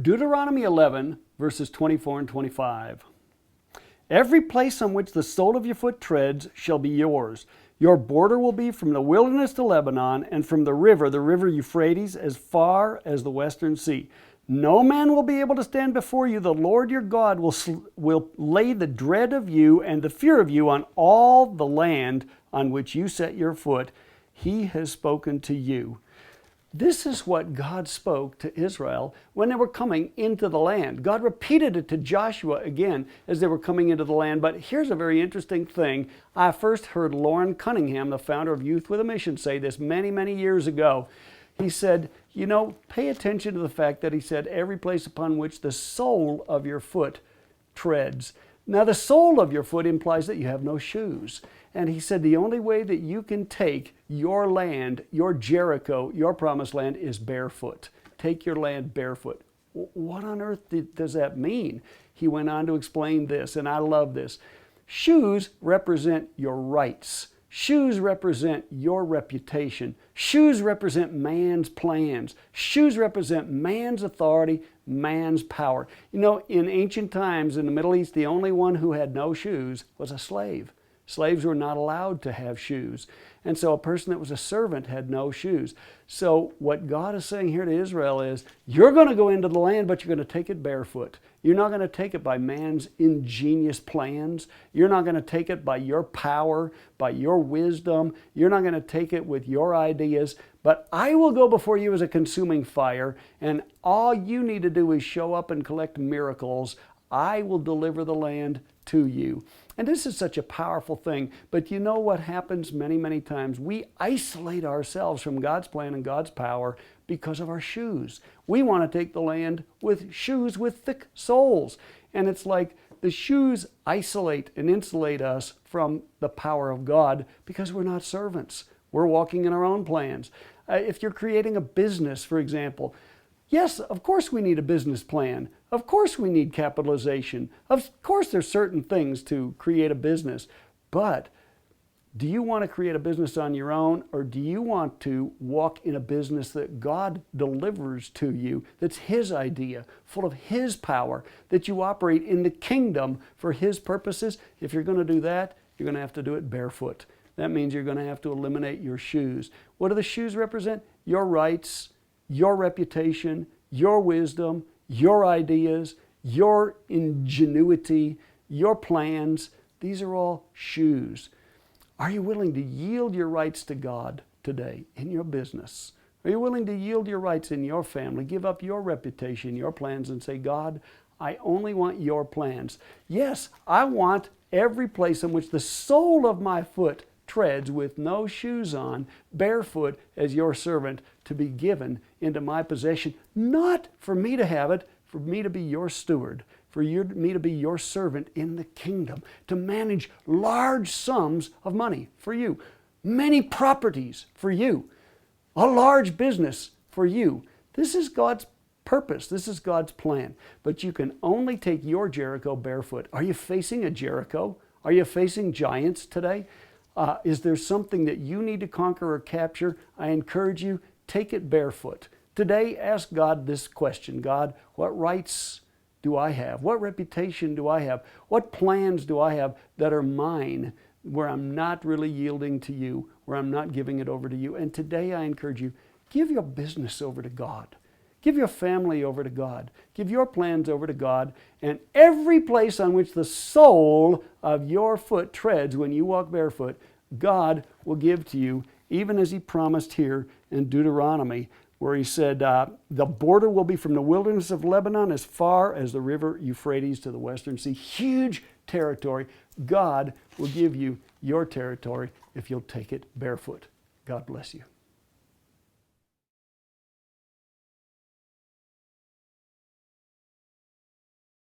Deuteronomy 11, verses 24 and 25. Every place on which the sole of your foot treads shall be yours. Your border will be from the wilderness to Lebanon, and from the river Euphrates, as far as the western sea. No man will be able to stand before you. The Lord your God will lay the dread of you and the fear of you on all the land on which you set your foot. He has spoken to you. This is what God spoke to Israel when they were coming into the land. God repeated it to Joshua again as they were coming into the land. But here's a very interesting thing. I first heard Lauren Cunningham, the founder of Youth with a Mission, say this many, many years ago. He said, pay attention to the fact that he said, every place upon which the sole of your foot treads. Now, the sole of your foot implies that you have no shoes. And he said the only way that you can take your land, your Jericho, your promised land, is barefoot. Take your land barefoot. What on earth does that mean? He went on to explain this, and I love this. Shoes represent your rights. Shoes represent your reputation. Shoes represent man's plans. Shoes represent man's authority, man's power. In ancient times in the Middle East, the only one who had no shoes was a slave. Slaves were not allowed to have shoes. And so a person that was a servant had no shoes. So what God is saying here to Israel is, you're going to go into the land, but you're going to take it barefoot. You're not going to take it by man's ingenious plans. You're not going to take it by your power, by your wisdom. You're not going to take it with your ideas. But I will go before you as a consuming fire, and all you need to do is show up and collect miracles. I will deliver the land to you. And this is such a powerful thing. But you know what happens many, many times? We isolate ourselves from God's plan and God's power because of our shoes. We want to take the land with shoes with thick soles. And it's like the shoes isolate and insulate us from the power of God because we're not servants. We're walking in our own plans. If you're creating a business, for example, yes, of course we need a business plan. Of course we need capitalization. Of course there's certain things to create a business. But do you want to create a business on your own, or do you want to walk in a business that God delivers to you, that's His idea, full of His power, that you operate in the kingdom for His purposes? If you're going to do that, you're going to have to do it barefoot. That means you're going to have to eliminate your shoes. What do the shoes represent? Your rights, your reputation, your wisdom, your ideas, your ingenuity, your plans. These are all shoes. Are you willing to yield your rights to God today in your business? Are you willing to yield your rights in your family? Give up your reputation, your plans, and say, God, I only want your plans. Yes, I want every place in which the sole of my foot treads with no shoes on, barefoot as your servant, to be given into my possession, not for me to have it, for me to be your steward, for me to be your servant in the kingdom, to manage large sums of money for you, many properties for you, a large business for you. This is God's purpose. This is God's plan. But you can only take your Jericho barefoot. Are you facing a Jericho? Are you facing giants today? Is there something that you need to conquer or capture? I encourage you, take it barefoot. Today, ask God this question. God, what rights do I have? What reputation do I have? What plans do I have that are mine, where I'm not really yielding to you, where I'm not giving it over to you? And today I encourage you, give your business over to God. Give your family over to God. Give your plans over to God. And every place on which the sole of your foot treads when you walk barefoot, God will give to you, even as He promised here in Deuteronomy, where He said, the border will be from the wilderness of Lebanon as far as the river Euphrates to the western sea. Huge territory. God will give you your territory if you'll take it barefoot. God bless you.